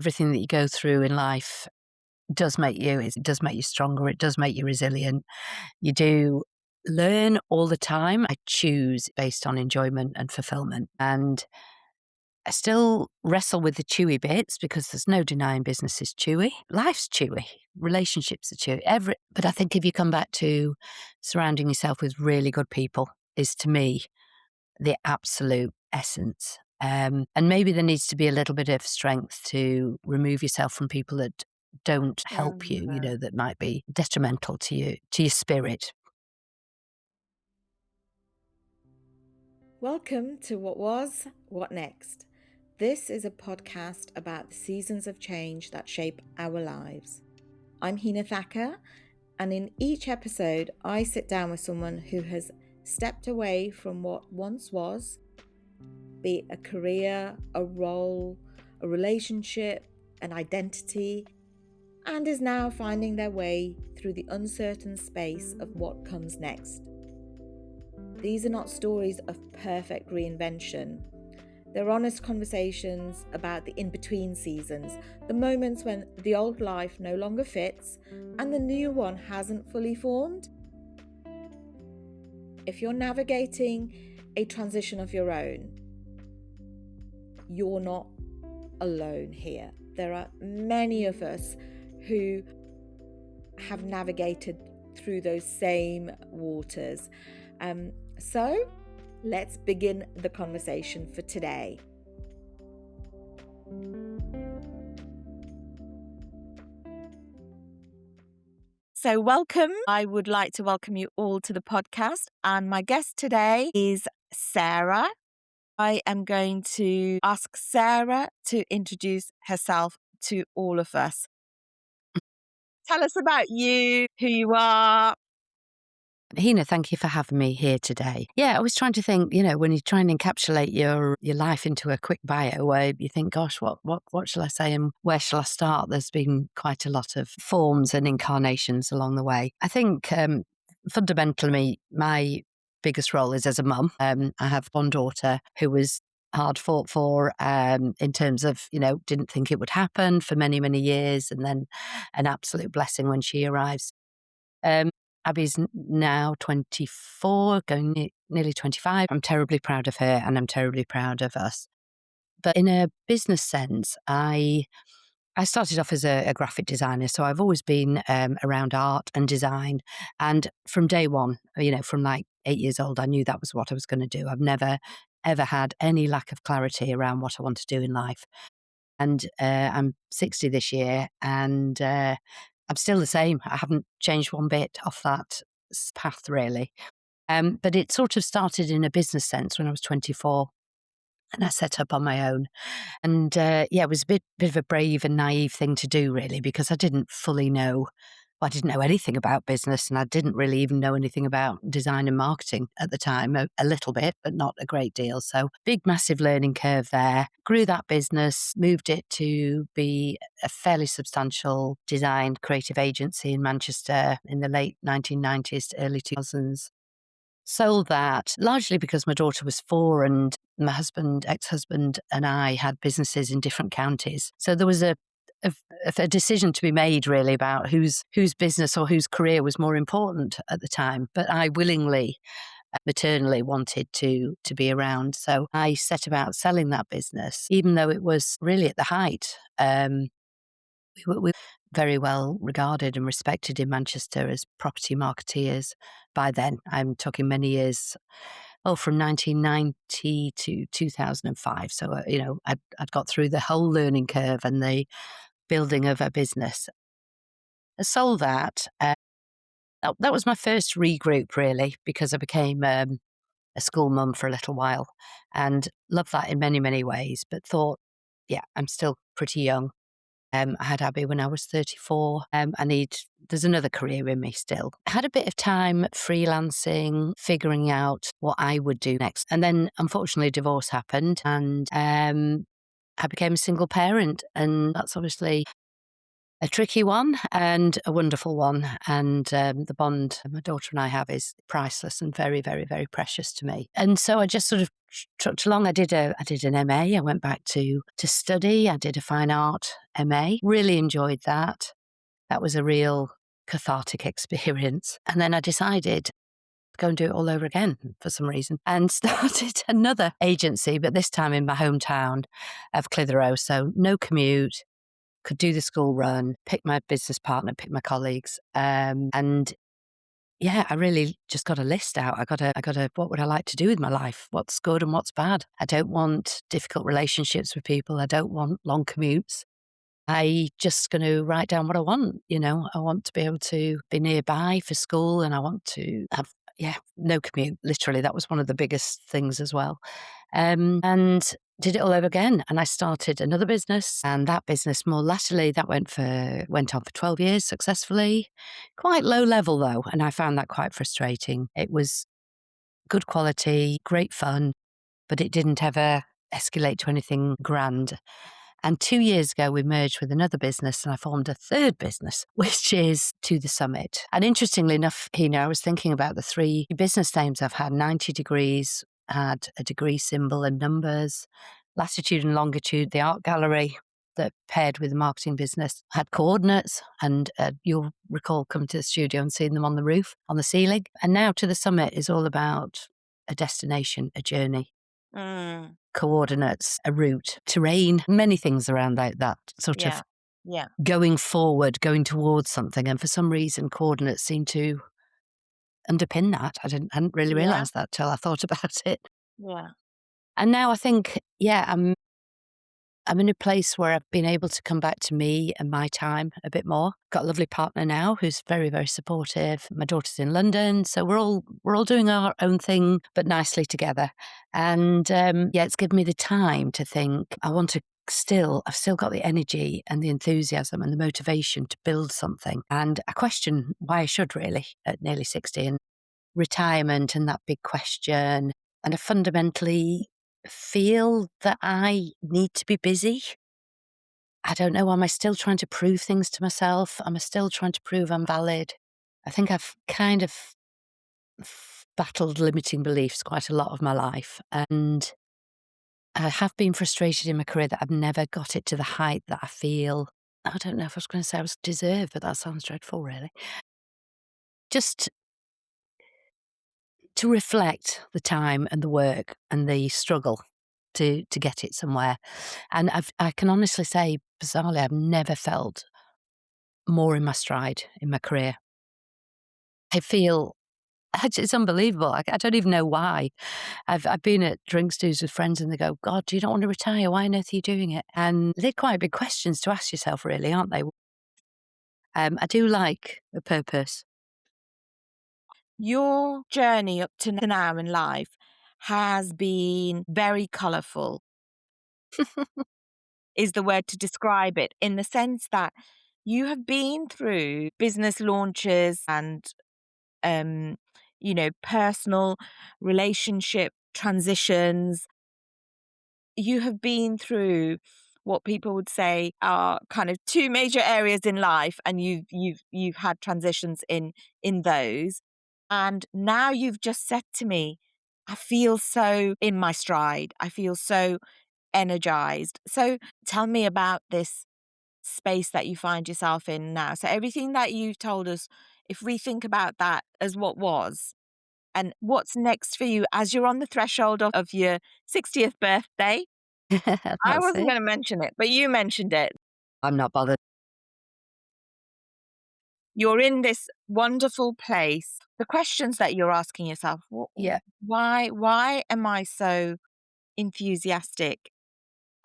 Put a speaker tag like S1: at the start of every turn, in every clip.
S1: everything that you go through in life it does make you stronger. It does make you resilient. You do learn all the time. I choose based on enjoyment and fulfillment. And I still wrestle with the chewy bits because there's no denying business is chewy. Life's chewy. Relationships are chewy. But I think if you come back to surrounding yourself with really good people is, to me, the absolute essence. And maybe there needs to be a little bit of strength to remove yourself from people that don't help you, that might be detrimental to you, to your spirit.
S2: Welcome to What Was, What Next. This is a podcast about the seasons of change that shape our lives. I'm Hina Thacker, and in each episode, I sit down with someone who has stepped away from what once was, be it a career, a role, a relationship, an identity, and is now finding their way through the uncertain space of what comes next. These are not stories of perfect reinvention. They're honest conversations about the in-between seasons, the moments when the old life no longer fits and the new one hasn't fully formed. If you're navigating a transition of your own, you're not alone here. There are many of us who have navigated through those same waters. So let's begin the conversation for today. So welcome. I would like to welcome you all to the podcast. And my guest today is Sarah. I am going to ask Sarah to introduce herself to all of us. Tell us about you, who you are.
S1: Hina, thank you for having me here today. Yeah, I was trying to think, when you try and encapsulate your life into a quick bio where you think, gosh, what shall I say and where shall I start? There's been quite a lot of forms and incarnations along the way. I think fundamentally, my biggest role is as a mum. I have one daughter who was hard fought for in terms of, didn't think it would happen for many, many years, and then an absolute blessing when she arrives. Abby's now 24, going nearly 25. I'm terribly proud of her and I'm terribly proud of us. But in a business sense, I started off as a graphic designer, so I've always been around art and design. And from day one, from like 8 years old, I knew that was what I was going to do. I've never, ever had any lack of clarity around what I want to do in life. And I'm 60 this year, and I'm still the same. I haven't changed one bit off that path, really. But it sort of started in a business sense when I was 24, and I set up on my own. And it was a bit of a brave and naive thing to do, really, because I didn't fully know. I didn't know anything about business, and I didn't really even know anything about design and marketing at the time, a little bit, but not a great deal. So big, massive learning curve there. Grew that business, moved it to be a fairly substantial design creative agency in Manchester in the late 1990s to early 2000s. Sold that largely because my daughter was 4 and my ex-husband and I had businesses in different counties. So there was a decision to be made really about whose business or whose career was more important at the time. But I willingly, maternally wanted to be around. So I set about selling that business, even though it was really at the height. We were very well regarded and respected in Manchester as property marketeers by then. I'm talking many years, from 1990 to 2005. So, I'd got through the whole learning curve and the building of a business. I sold that. That was my first regroup, really, because I became a school mum for a little while and loved that in many, many ways, but thought, yeah, I'm still pretty young. I had Abby when I was 34. There's another career in me still. I had a bit of time freelancing, figuring out what I would do next. And then, unfortunately, divorce happened and I became a single parent. And that's obviously A tricky one and a wonderful one, and, the bond my daughter and I have is priceless and very, very, very precious to me. And so I just sort of trucked along. I did an MA. I went back to study. I did a fine art MA. Really enjoyed that. That was a real cathartic experience. And then I decided to go and do it all over again for some reason and started another agency, but this time in my hometown of Clitheroe. So no commute, could do the school run, pick my business partner, pick my colleagues. And yeah, I really just got a list out. I got a, what would I like to do with my life? What's good and what's bad? I don't want difficult relationships with people. I don't want long commutes. I just going to write down what I want. You know, I want to be able to be nearby for school and I want to have, yeah, no commute. Literally, that was one of the biggest things as well. And did it all over again. And I started another business, and that business more latterly that went on for 12 years successfully. Quite low level though, and I found that quite frustrating. It was good quality, great fun, but it didn't ever escalate to anything grand. And 2 years ago, we merged with another business and I formed a third business, which is To the Summit. And interestingly enough, I was thinking about the three business names I've had. 90 Degrees had a degree symbol and numbers. Latitude and Longitude, the art gallery that paired with the marketing business, had coordinates. And you'll recall coming to the studio and seeing them on the roof, on the ceiling. And now To the Summit is all about a destination, a journey,
S2: Mm,
S1: coordinates, a route, terrain, many things around like that, sort of
S2: yeah. Yeah.
S1: going forward, going towards something. And for some reason, coordinates seem to underpin that. Hadn't really
S2: Yeah.
S1: realized that till I thought about it.
S2: Yeah.
S1: And now I think, yeah, I'm in a place where I've been able to come back to me and my time a bit more. Got a lovely partner now who's very, very supportive. My daughter's in London, so we're all doing our own thing, but nicely together. And yeah, it's given me the time to think. I've still got the energy and the enthusiasm and the motivation to build something. And I question why I should really at nearly 60 and retirement and that big question. And I fundamentally feel that I need to be busy. I don't know. Am I still trying to prove things to myself? Am I still trying to prove I'm valid? I think I've kind of battled limiting beliefs quite a lot of my life. And I have been frustrated in my career that I've never got it to the height that I feel. I don't know if I was going to say I was deserved, but that sounds dreadful, really. Just to reflect the time and the work and the struggle to get it somewhere. And I can honestly say, bizarrely, I've never felt more in my stride in my career. I feel it's unbelievable. I don't even know why. I've been at drink stews with friends and they go, "God, you don't want to retire? Why on earth are you doing it?" And they're quite big questions to ask yourself, really, aren't they? I do like a purpose.
S2: Your journey up to now in life has been very colourful, is the word to describe it, in the sense that you have been through business launches and, um, personal relationship transitions. You have been through what people would say are kind of two major areas in life, and you've had transitions in those. And now you've just said to me, I feel so in my stride. I feel so energized. So tell me about this space that you find yourself in now. So everything that you've told us, if we think about that as what was, and what's next for you as you're on the threshold of your 60th birthday. I
S1: That's
S2: wasn't
S1: it.
S2: gonna mention it, but you mentioned it.
S1: I'm not bothered.
S2: You're in this wonderful place. The questions that you're asking yourself,
S1: Yeah.
S2: why am I so enthusiastic?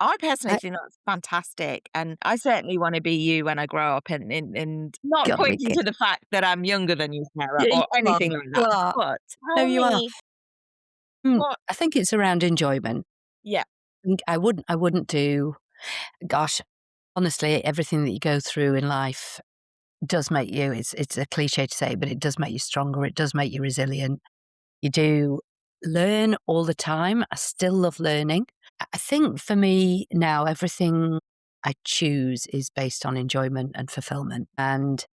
S2: I personally
S1: I
S2: think that's fantastic, and I certainly wanna be you when I grow up, and not
S1: Gotta be
S2: pointing to
S1: kidding.
S2: the fact that I'm younger than you, Sarah,
S1: Yeah,
S2: or
S1: you are.
S2: anything like
S1: You
S2: that.
S1: are.
S2: But
S1: No,
S2: tell
S1: you are.
S2: me what.
S1: I think it's around enjoyment.
S2: Yeah,
S1: Think I wouldn't do gosh, honestly, everything that you go through in life does make you it's a cliche to say, but it does make you stronger, it does make you resilient. You do learn all the time. I still love learning. I think for me now, everything I choose is based on enjoyment and fulfillment. And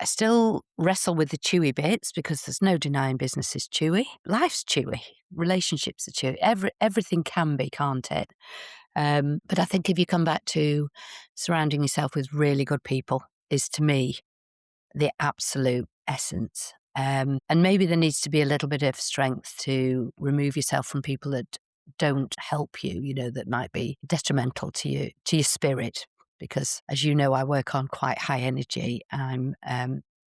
S1: I still wrestle with the chewy bits because there's no denying business is chewy. Life's chewy. Relationships are chewy. Everything can be, can't it? But I think if you come back to surrounding yourself with really good people is to me the absolute essence. And maybe there needs to be a little bit of strength to remove yourself from people that don't help you, that might be detrimental to your spirit. Because as you know, I work on quite high energy.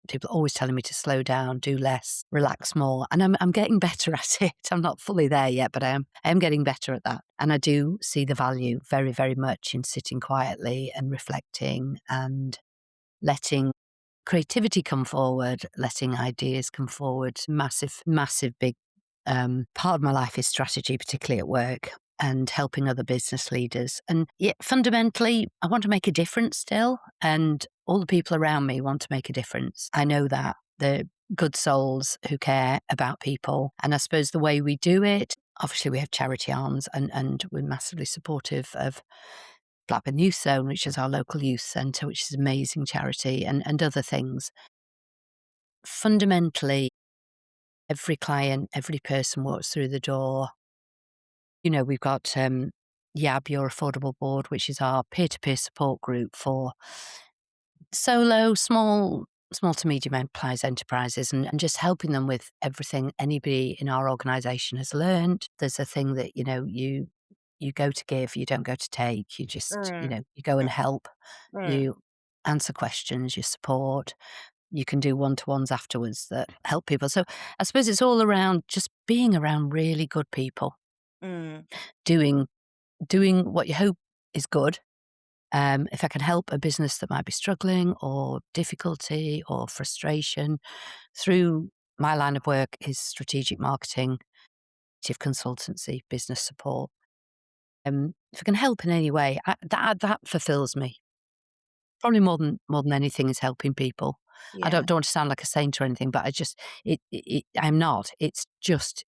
S1: People are always telling me to slow down, do less, relax more. And I'm getting better at it. I'm not fully there yet, but I am getting better at that. And I do see the value very, very much in sitting quietly and reflecting and letting creativity come forward, letting ideas come forward. Massive, massive, big part of my life is strategy, particularly at work and helping other business leaders. And yet, fundamentally, I want to make a difference still. And all the people around me want to make a difference. I know that they're good souls who care about people. And I suppose the way we do it, obviously, we have charity arms and we're massively supportive of Blackburn Youth Zone, which is our local youth centre, which is an amazing charity, and other things. Fundamentally, every client, every person walks through the door. We've got YAB, Your Affordable Board, which is our peer-to-peer support group for solo, small to medium enterprises and just helping them with everything anybody in our organisation has learned. There's a thing that, you go to give, you don't go to take. You just,
S2: Mm,
S1: you go and help.
S2: mm,
S1: You answer questions, you support. You can do one-to-ones afterwards that help people. So I suppose it's all around just being around really good people,
S2: mm.
S1: doing doing what you hope is good. If I can help a business that might be struggling or difficulty or frustration through my line of work is strategic marketing, creative consultancy, business support. If I can help in any way, that fulfills me. Probably more than anything is helping people. I
S2: Yeah.
S1: don't want to sound like a saint or anything, but I'm not. It's just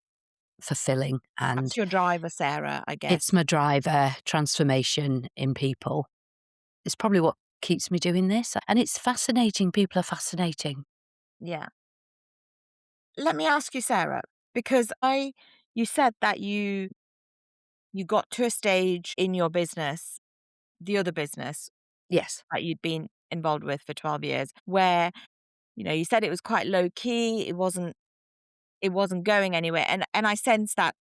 S1: fulfilling, and
S2: That's your driver, Sarah, I
S1: it's
S2: guess.
S1: my driver. Transformation in people is probably what keeps me doing this, and it's fascinating. People are fascinating.
S2: Yeah. Let me ask you, Sarah, because you said that you got to a stage in your business, the other business
S1: Yes.
S2: that you'd been involved with for 12 years, where, you said it was quite low key, it wasn't going anywhere. And I sense that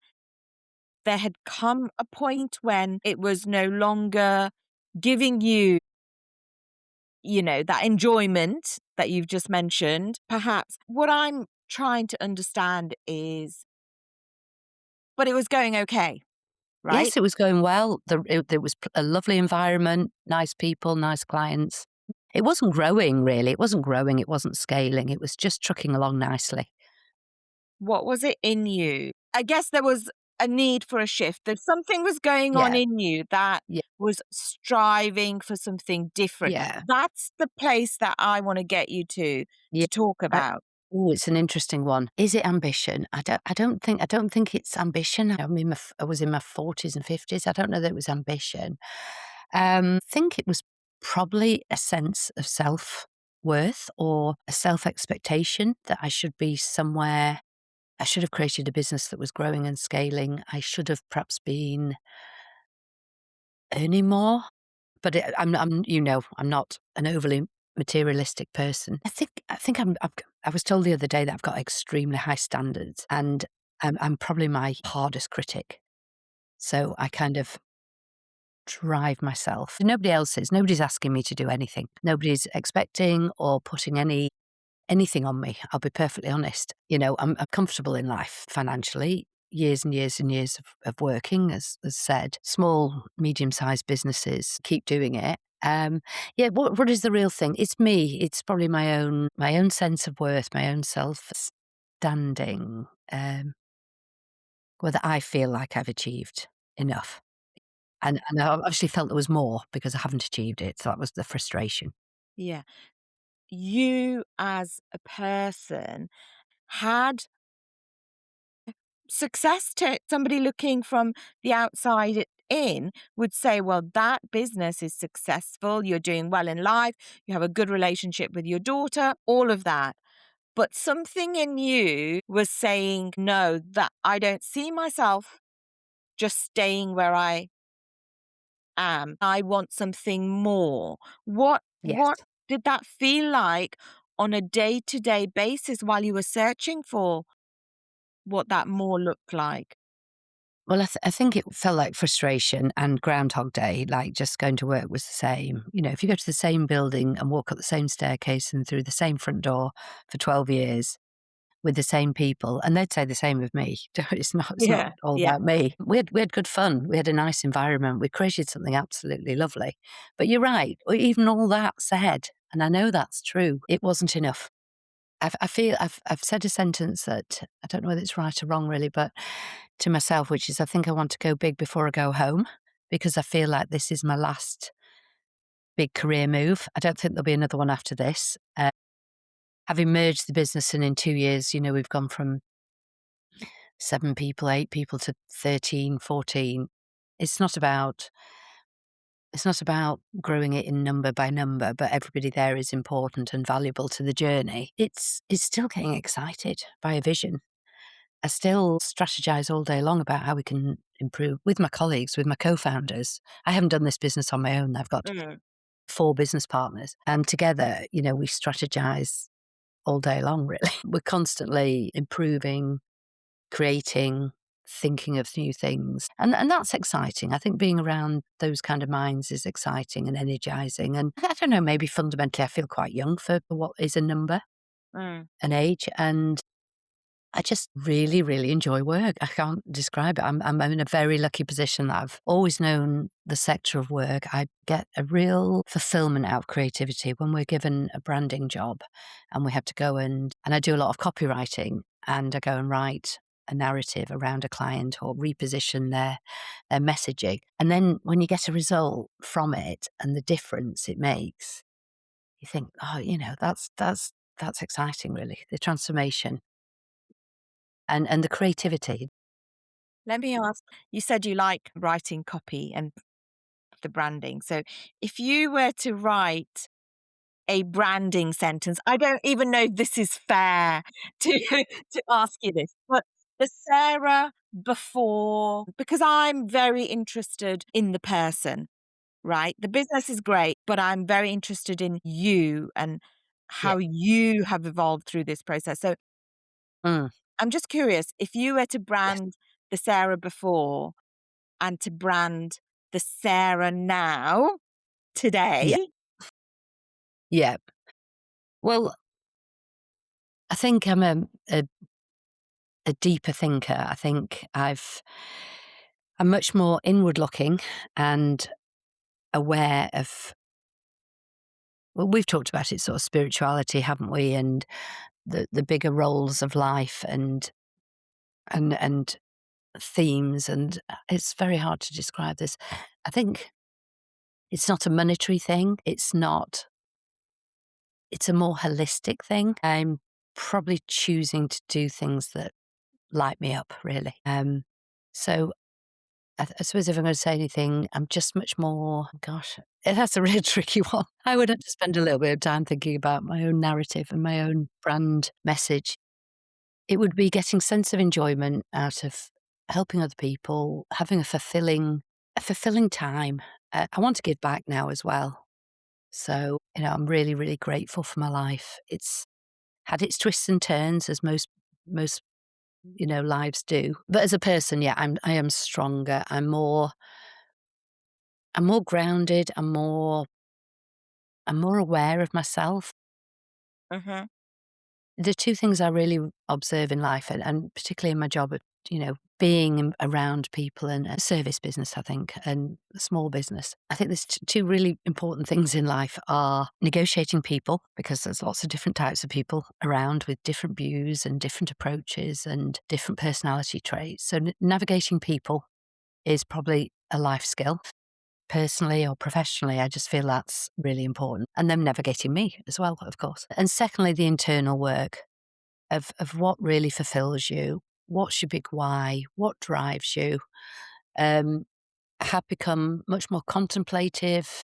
S2: there had come a point when it was no longer giving you, that enjoyment that you've just mentioned. Perhaps what I'm trying to understand is, but it was going okay, right?
S1: Yes, it was going well. There was a lovely environment, nice people, nice clients. It wasn't growing really. It wasn't growing. It wasn't scaling. It was just trucking along nicely.
S2: What was it in you? I guess there was a need for a shift. That something was going on
S1: Yeah,
S2: in you that
S1: yeah,
S2: was striving for something different.
S1: yeah,
S2: That's the place that I want to get you
S1: yeah.
S2: to talk about.
S1: Oh, it's an interesting one. Is it ambition? I don't think it's ambition. I was in my 40s and 50s. I don't know that it was ambition. I think it was probably a sense of self-worth or a self-expectation that I should be somewhere. I should have created a business that was growing and scaling. I should have perhaps been earning more. But I'm not an overly materialistic person. I think I was told the other day that I've got extremely high standards, and I'm probably my hardest critic. So I kind of drive myself. Nobody else is. Nobody's asking me to do anything. Nobody's expecting or putting anything on me. I'll be perfectly honest. I'm comfortable in life financially. Years and years and years of working, as said, small, medium-sized businesses keep doing it. Yeah, what is the real thing? It's me. It's probably my own sense of worth, my own self-standing, whether I feel like I've achieved enough. And I actually felt there was more because I haven't achieved it. So that was the frustration.
S2: Yeah. You as a person had success to somebody looking from the outside.
S3: in would say, well, that business is successful, you're doing well in life, you have a good relationship with your daughter, all of that. But something in you was saying, no, that I don't see myself just staying where I am. I want something more.
S1: Yes.
S3: What did that feel like on a day-to-day basis while you were searching for what that more looked like?
S1: Well, I think it felt like frustration and Groundhog Day, like just going to work was the same. You know, if you go to the same building and walk up the same staircase and through the same front door for 12 years with the same people, and they'd say the same of me. It's not
S3: Yeah,
S1: all
S3: yeah.
S1: about me. We had good fun. We had a nice environment. We created something absolutely lovely. But you're right. Even all that said, and I know that's true, it wasn't enough. I feel I've said a sentence that I don't know whether it's right or wrong really, but to myself, which is I think I want to go big before I go home because I feel like this is my last big career move. I don't think there'll be another one after this. Having merged the business and in 2 years, we've gone from 7 people, 8 people to 13, 14. It's not about it's not about growing it in number by number, but everybody there is important and valuable to the journey. It's still getting excited by a vision. I still strategize all day long about how we can improve with my colleagues, with my co-founders. I haven't done this business on my own. I've got
S3: Mm,
S1: 4 business partners, and together, we strategize all day long, really. We're constantly improving, creating, thinking of new things, and that's exciting. I think being around those kind of minds is exciting and energizing, and I don't know, maybe fundamentally I feel quite young for what is a number,
S3: mm,
S1: an age, and I just really, really enjoy work. I can't describe it. I'm in a very lucky position that I've always known the sector of work. I get a real fulfillment out of creativity when we're given a branding job and we have to go and I do a lot of copywriting and I go and write a narrative around a client or reposition their messaging. And then when you get a result from it and the difference it makes, you think, oh, that's exciting really. The transformation and the creativity.
S3: let me ask, you said you like writing copy and the branding. So if you were to write a branding sentence, I don't even know if this is fair to to ask you this, but the Sarah before, because I'm very interested in the person, right? The business is great, but I'm very interested in you and
S1: Yeah.
S3: how you have evolved through this process. So
S1: Mm.
S3: I'm just curious, if you were to
S1: Yes.
S3: brand the Sarah before and to brand the Sarah now,
S1: Yeah.
S3: today.
S1: Yeah. Well, I think I'm a deeper thinker. I think I'm much more inward looking and aware of well, we've talked about it, sort of spirituality, haven't we? And the bigger roles of life and themes, and it's very hard to describe this. I think it's not a monetary thing. It's a more holistic thing. I'm probably choosing to do things that light me up, really. So I suppose if I'm going to say anything, I'm just much more, gosh, that's a really tricky one. I would have to spend a little bit of time thinking about my own narrative and my own brand message. It would be getting sense of enjoyment out of helping other people, having a fulfilling time. I want to give back now as well. So, I'm really, really grateful for my life. It's had its twists and turns as most lives do. But as a person, yeah, I am stronger. I'm more grounded. I'm more aware of myself.
S3: Mhm,
S1: The two things I really observe in life, and particularly in my job, being around people and a service business, I think, and a small business. I think there's two really important things in life are negotiating people, because there's lots of different types of people around with different views and different approaches and different personality traits. So navigating people is probably a life skill. Personally or professionally, I just feel that's really important. And them navigating me as well, of course. And secondly, the internal work of what really fulfills you, what's your big why, what drives you. Um, I have become much more contemplative,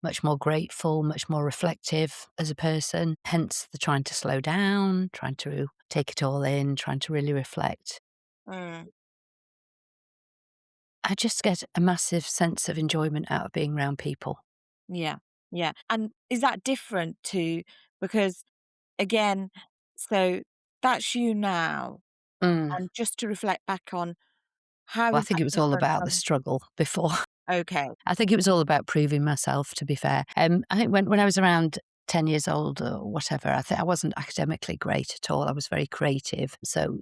S1: much more grateful, much more reflective as a person. Hence the trying to slow down, trying to take it all in, trying to really reflect.
S3: Mm.
S1: I just get a massive sense of enjoyment out of being around people.
S3: Yeah, yeah. And is that different to, because again, so that's you now,
S1: Mm.
S3: and just to reflect back on, how
S1: Well, I
S3: is
S1: think
S3: that
S1: it was all
S3: different
S1: about the
S3: from,
S1: struggle before.
S3: okay.
S1: I think it was all about proving myself, to be fair. I think when I was around 10 years old or whatever, I think I wasn't academically great at all. I was very creative. So,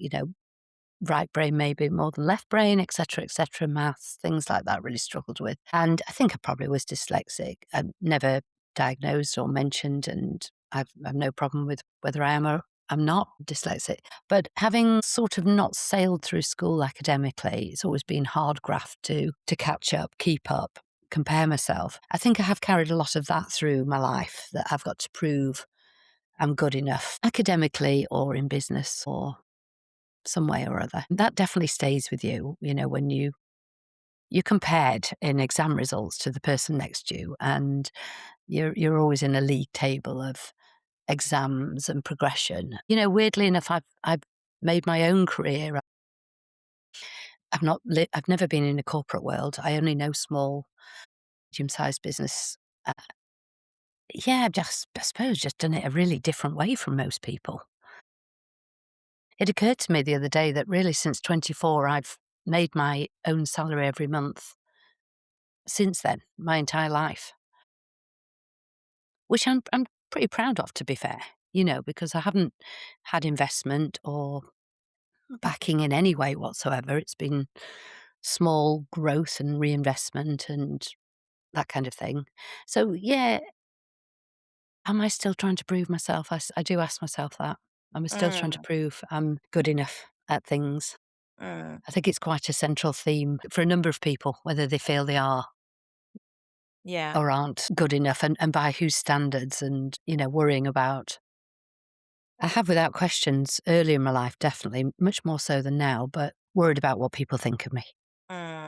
S1: right brain maybe more than left brain, et cetera, maths, things like that really struggled with. And I think I probably was dyslexic. I never diagnosed or mentioned, and I've no problem with whether I am or I'm not dyslexic. But having sort of not sailed through school academically, it's always been hard graft to catch up, keep up, compare myself. I think I have carried a lot of that through my life, that I've got to prove I'm good enough academically or in business or some way or other. That definitely stays with you, when you're compared in exam results to the person next to you, and you're always in a league table of exams and progression. Weirdly enough, I've made my own career. I've never been in a corporate world. I only know small, medium-sized business. Uh, yeah, I've just, I suppose, just done it a really different way from most people. It occurred to me the other day that really since 24, I've made my own salary every month since then, my entire life, which I'm pretty proud of, to be fair, because I haven't had investment or backing in any way whatsoever. It's been small growth and reinvestment and that kind of thing. So, yeah, am I still trying to prove myself? I do ask myself that. Am I still trying to
S3: Mm,
S1: prove I'm good enough at things?
S3: mm,
S1: I think it's quite a central theme for a number of people, whether they feel they are
S3: yeah.
S1: or aren't good enough, and by whose standards, and, worrying about. I have without questions earlier in my life, definitely, much more so than now, but worried about what people think of me.
S3: Mm,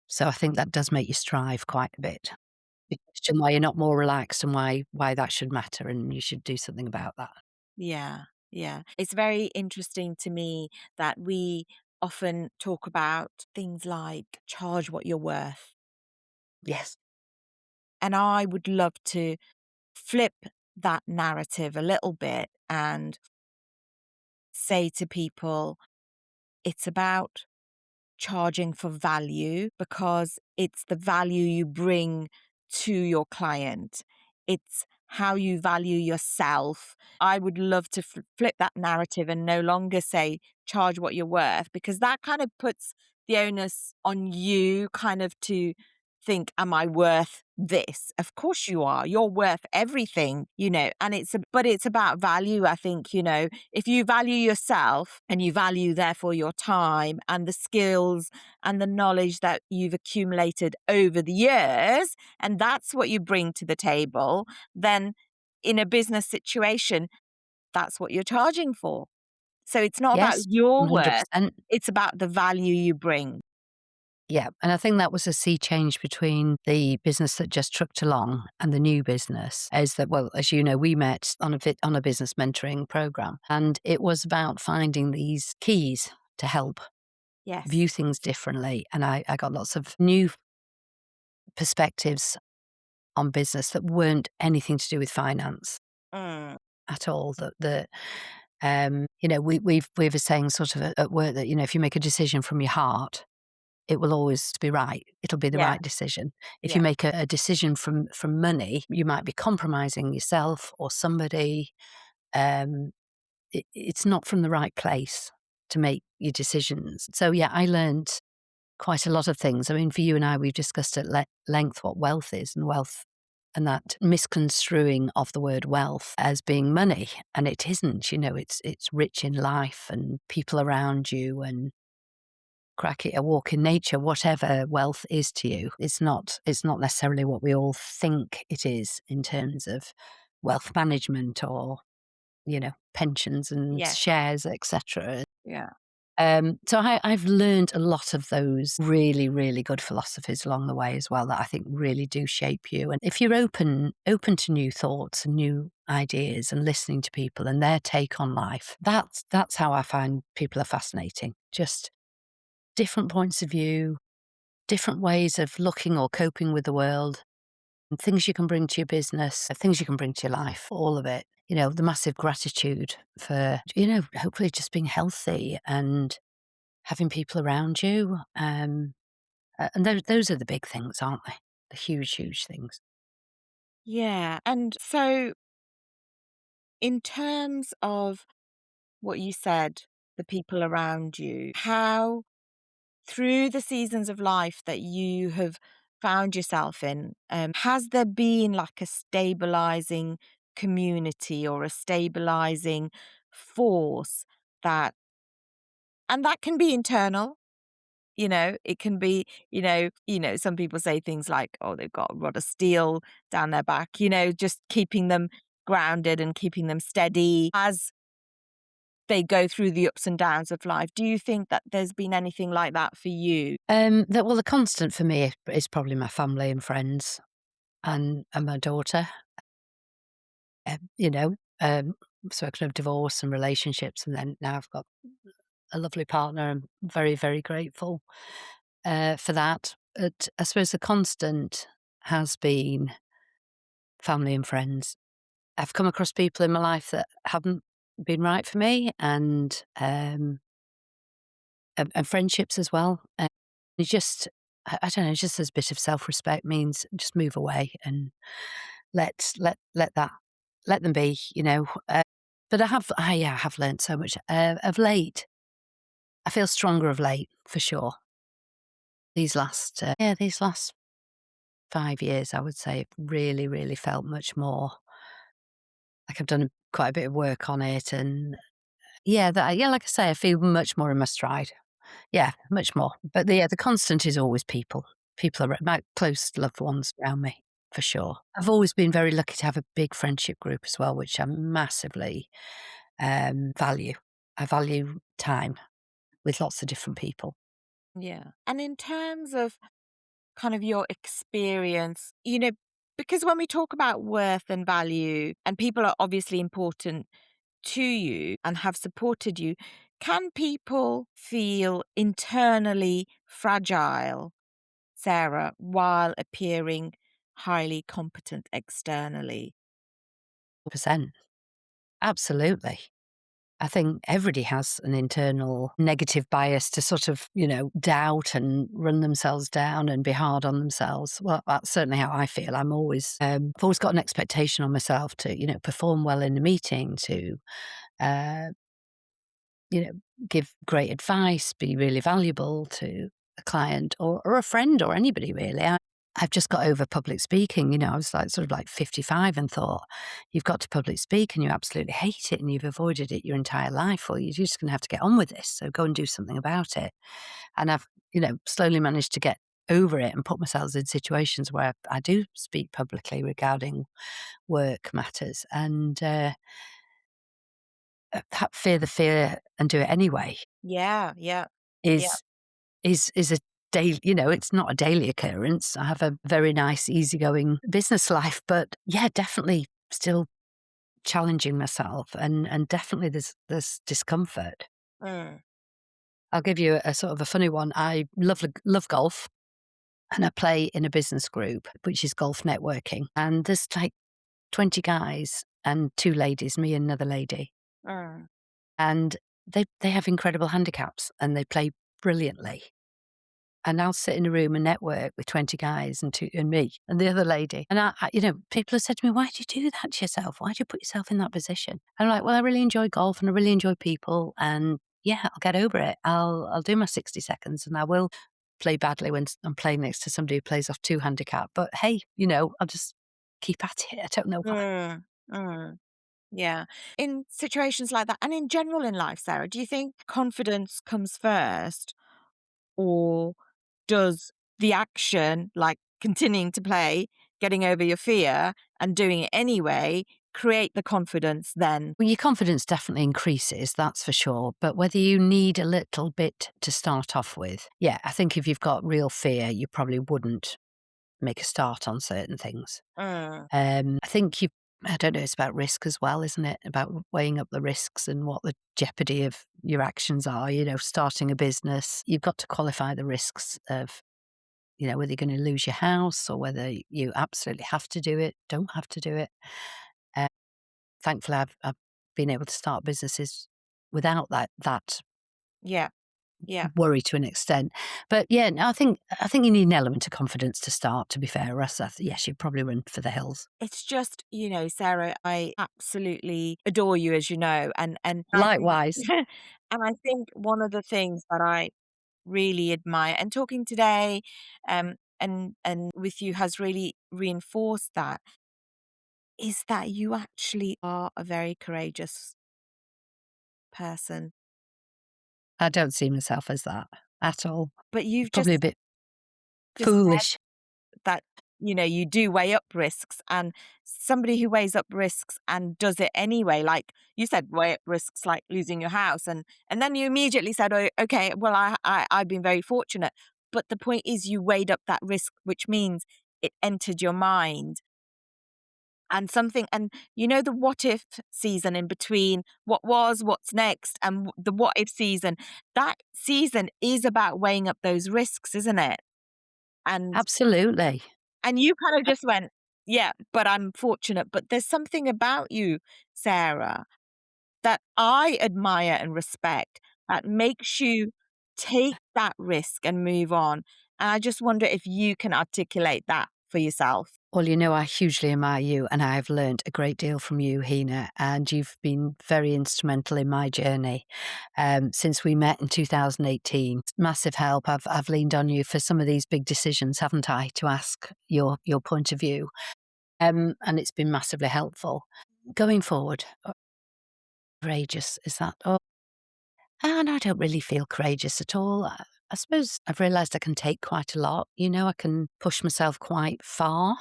S1: So I think that does make you strive quite a bit. You question why you're not more relaxed and why that should matter, and you should do something about that.
S3: yeah, yeah. It's very interesting to me that we often talk about things like charge what you're worth.
S1: Yes.
S3: And I would love to flip that narrative a little bit and say to people, it's about charging for value, because it's the value you bring to your client. It's how you value yourself. I would love to flip that narrative and no longer say charge what you're worth, because that kind of puts the onus on you kind of to think, am I worth this? Of course you are. You're worth everything, and but it's about value. I think, if you value yourself and you value therefore your time and the skills and the knowledge that you've accumulated over the years, and that's what you bring to the table, then in a business situation, that's what you're charging for. So it's not about
S1: Yes,
S3: your worth,
S1: 100%.
S3: it's about the value you bring.
S1: Yeah, and I think that was a sea change between the business that just trucked along and the new business, is that, well, as you know, we met on a business mentoring program, and it was about finding these keys to help
S3: Yes.
S1: view things differently, and I got lots of new perspectives on business that weren't anything to do with finance
S3: Mm,
S1: at all. We've a saying sort of at work that, if you make a decision from your heart, it will always be right. It'll be the
S3: yeah,
S1: right decision. If you
S3: yeah,
S1: make a decision from money, you might be compromising yourself or somebody. Um, it's not from the right place to make your decisions. So yeah, I learned quite a lot of things. I mean, for you and I, we've discussed at length what wealth is, and that misconstruing of the word wealth as being money, and it isn't. It's rich in life and people around you, and crack it, a walk in nature, whatever wealth is to you. It's not necessarily what we all think it is in terms of wealth management or, pensions and
S3: yes,
S1: shares, etc.
S3: yeah.
S1: I've learned a lot of those really, really good philosophies along the way as well that I think really do shape you. And if you're open to new thoughts and new ideas and listening to people and their take on life, that's how I find people are fascinating. Just different points of view, different ways of looking or coping with the world, and things you can bring to your business, things you can bring to your life, all of it. The massive gratitude for, hopefully just being healthy and having people around you. And those are the big things, aren't they? The huge, huge things.
S3: Yeah. And so, in terms of what you said, the people around you, how through the seasons of life that you have found yourself in, has there been like a stabilizing community or a stabilizing force that, and that can be internal, it can be, some people say things like, oh, they've got a rod of steel down their back, just keeping them grounded and keeping them steady as they go through the ups and downs of life. Do you think that there's been anything like that for you?
S1: The constant for me is probably my family and friends and my daughter. You know, spoken of divorce and relationships, and then now I've got a lovely partner. I'm very, very grateful for that. But I suppose the constant has been family and friends. I've come across people in my life that haven't been right for me, and friendships as well. You just, I don't know, just as a bit of self-respect means just move away and let that let them be. But I have learned so much of late. I feel stronger of late for sure. These last 5 years, I would say, have really, really felt much more like I've done quite a bit of work on it, and like I say, I feel much more in my stride. Yeah, much more. But the constant is always people. People are my close loved ones around me, for sure. I've always been very lucky to have a big friendship group as well, which I massively value. I value time with lots of different people.
S3: Yeah. And in terms of kind of your experience, because when we talk about worth and value, and people are obviously important to you and have supported you, can people feel internally fragile, Sarah, while appearing highly competent externally?
S1: Percent, absolutely. I think everybody has an internal negative bias to sort of, doubt and run themselves down and be hard on themselves. Well, that's certainly how I feel. I've always got an expectation on myself to, perform well in a meeting, to, uh, you know, give great advice, be really valuable to a client or a friend or anybody really. I've just got over public speaking. I was like sort of like 55 and thought, you've got to public speak and you absolutely hate it and you've avoided it your entire life. Well, you're just going to have to get on with this. So go and do something about it. And I've, slowly managed to get over it and put myself in situations where I do speak publicly regarding work matters, and fear the fear and do it anyway
S3: Yeah, yeah, yeah.
S1: is is a daily, it's not a daily occurrence. I have a very nice, easygoing business life, but yeah, definitely still challenging myself, and definitely there's discomfort.
S3: Mm,
S1: I'll give you a sort of a funny one. I love golf, and I play in a business group, which is golf networking, and there's like 20 guys and two ladies, me and another lady,
S3: mm,
S1: and they have incredible handicaps and they play brilliantly. And I'll sit in a room and network with 20 guys and me and the other lady. And people have said to me, why do you do that to yourself? Why do you put yourself in that position? And I'm like, well, I really enjoy golf and I really enjoy people. And yeah, I'll get over it. I'll do my 60 seconds and I will play badly when I'm playing next to somebody who plays off 2 handicap. But hey, I'll just keep at it. I don't know why.
S3: mm, mm. Yeah. In situations like that, and in general in life, Sarah, do you think confidence comes first, or does the action, like continuing to play, getting over your fear and doing it anyway, create the confidence then?
S1: Well, your confidence definitely increases, that's for sure. But whether you need a little bit to start off with, yeah, I think if you've got real fear, you probably wouldn't make a start on certain things.
S3: Mm,
S1: I think I don't know, it's about risk as well, isn't it? About weighing up the risks and what the jeopardy of your actions are. Starting a business, you've got to qualify the risks of, whether you're going to lose your house or whether you absolutely have to do it, don't have to do it. Uh, Thankfully, I've been able to start businesses without that
S3: yeah, yeah.
S1: worry to an extent. But yeah, no, I think you need an element of confidence to start. To be fair, or else, yes, you'd probably run for the hills.
S3: It's just, Sarah, I absolutely adore you, as you know, and I think
S1: Likewise.
S3: and I think one of the things that I really admire and talking today, and with you has really reinforced that, is that you actually are a very courageous person.
S1: I don't see myself as that at all.
S3: But you've
S1: Probably a
S3: just
S1: bit
S3: said
S1: foolish.
S3: that, you do weigh up risks, and somebody who weighs up risks and does it anyway, like you said, weigh up risks like losing your house, and then you immediately said, oh, okay, well, I've been very fortunate. But the point is you weighed up that risk, which means it entered your mind. And something, and the what if season in between what was, what's next, and the what if season, that season is about weighing up those risks, isn't it? And
S1: Absolutely.
S3: you kind of just went, yeah, but I'm fortunate. But there's something about you, Sarah, that I admire and respect, that makes you take that risk and move on. And I just wonder if you can articulate that for yourself.
S1: Well, I hugely admire you, and I have learnt a great deal from you, Hina, and you've been very instrumental in my journey since we met in 2018. Massive help. I've leaned on you for some of these big decisions, haven't I, to ask your point of view, and it's been massively helpful. Going forward, courageous is that? Oh, and I don't really feel courageous at all. I suppose I've realised I can take quite a lot. I can push myself quite far.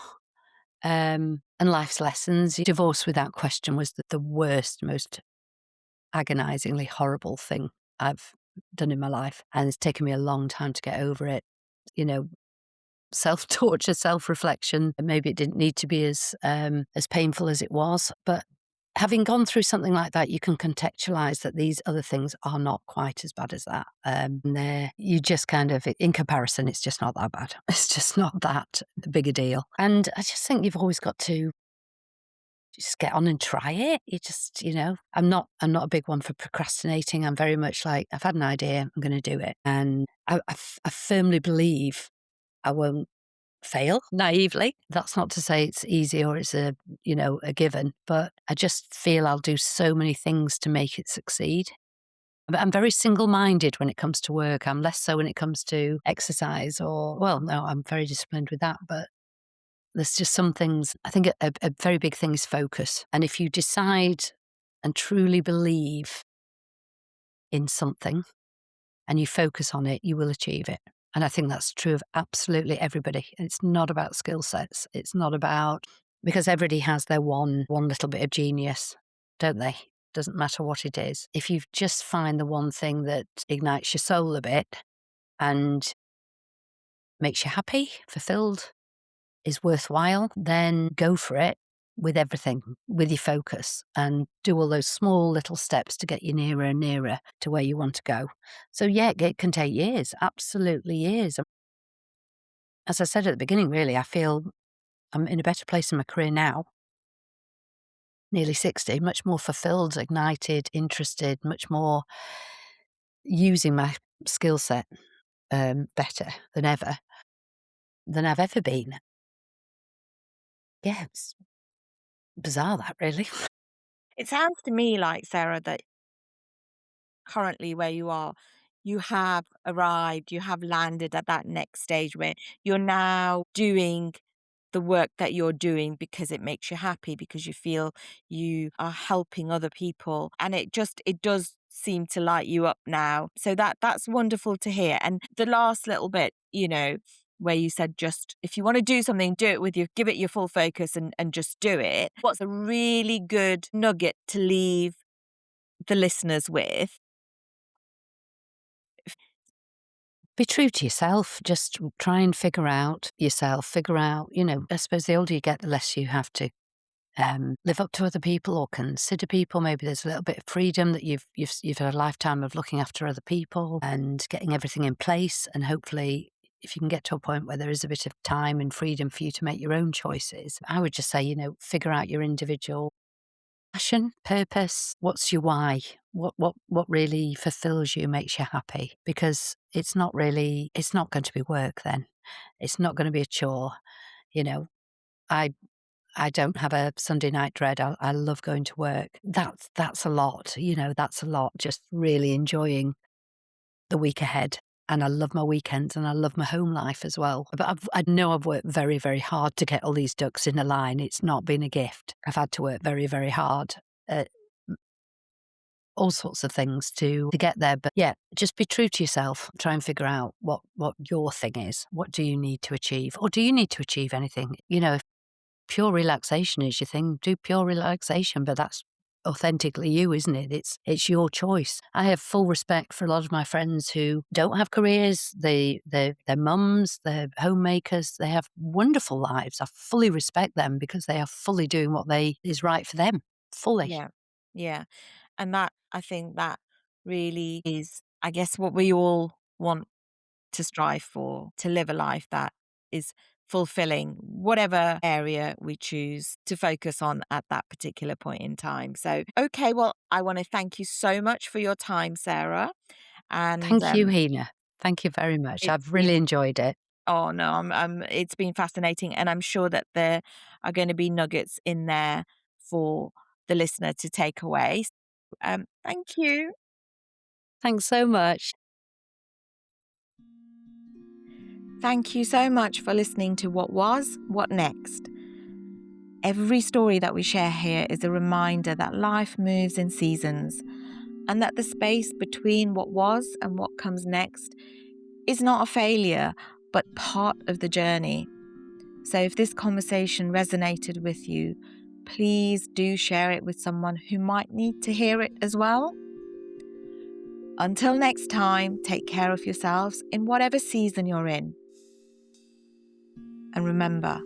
S1: And life's lessons. Divorce, without question, was the worst, most agonizingly horrible thing I've done in my life. And it's taken me a long time to get over it. You know, self torture, self reflection. Maybe it didn't need to be as painful as it was. But having gone through something like that, you can contextualize that these other things are not quite as bad as that. You just kind of, in comparison, it's just not that bad. It's just not that big a deal. And I just think you've always got to just get on and try it. I'm not a big one for procrastinating. I'm very much like, I've had an idea, I'm going to do it. And I firmly believe I won't fail naively. That's not to say it's easy or it's a given, but I just feel I'll do so many things to make it succeed. I'm very single-minded when it comes to work. I'm less so when it comes to exercise well, no, I'm very disciplined with that, but there's just some things. I think a very big thing is focus. And if you decide and truly believe in something and you focus on it, you will achieve it. And I think that's true of absolutely everybody. It's not about skill sets. It's not about, because everybody has their one little bit of genius, don't they? Doesn't matter what it is. If you just find the one thing that ignites your soul a bit and makes you happy, fulfilled, is worthwhile, then go for it with everything, with your focus, and do all those small little steps to get you nearer and nearer to where you want to go. So yeah, it can take years, absolutely years. As I said at the beginning, really, I feel I'm in a better place in my career now, nearly 60, much more fulfilled, ignited, interested, much more using my skill set better than I've ever been. Yeah, it's bizarre that really.
S3: It sounds to me like, Sarah, that currently where you are, you have arrived, you have landed at that next stage where you're now doing the work that you're doing because it makes you happy, because you feel you are helping other people. And it does seem to light you up now. So that's wonderful to hear. And the last little bit, where you said, just if you want to do something, do it with give it your full focus and just do it. What's a really good nugget to leave the listeners with?
S1: Be true to yourself. Just try and figure out yourself. Figure out, I suppose the older you get, the less you have to live up to other people or consider people. Maybe there's a little bit of freedom that you've had a lifetime of looking after other people and getting everything in place. And hopefully, if you can get to a point where there is a bit of time and freedom for you to make your own choices, I would just say, figure out your individual passion, purpose. What's your why? What really fulfills you, makes you happy? Because it's not going to be work then. It's not going to be a chore. I I don't have a Sunday night dread. I love going to work. That's a lot. That's a lot. Just really enjoying the week ahead. And I love my weekends and I love my home life as well. But I know I've worked very, very hard to get all these ducks in a line. It's not been a gift. I've had to work very, very hard at all sorts of things to get there. But yeah, just be true to yourself. Try and figure out what your thing is. What do you need to achieve? Or do you need to achieve anything? If pure relaxation is your thing, do pure relaxation, but that's authentically you, isn't it? It's your choice. I have full respect for a lot of my friends who don't have careers. They're mums, they're homemakers, they have wonderful lives. I fully respect them because they are fully doing what is right for them. Fully.
S3: Yeah. Yeah. And I think that really is, I guess, what we all want to strive for, to live a life that is fulfilling, whatever area we choose to focus on at that particular point in time. So, okay, well, I want to thank you so much for your time, Sarah. And
S1: Thank you, Hina. Thank you very much.
S3: it's
S1: I've really
S3: been,
S1: enjoyed it.
S3: oh no, it's been fascinating. And I'm sure that there are going to be nuggets in there for the listener to take away. Thank you.
S1: Thanks so much.
S3: Thank you so much for listening to What Was, What Next. Every story that we share here is a reminder that life moves in seasons and that the space between what was and what comes next is not a failure, but part of the journey. So if this conversation resonated with you, please do share it with someone who might need to hear it as well. Until next time, take care of yourselves in whatever season you're in. And remember,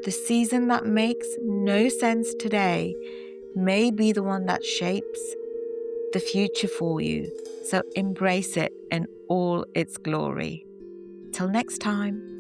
S3: the season that makes no sense today may be the one that shapes the future for you. So embrace it in all its glory. Till next time.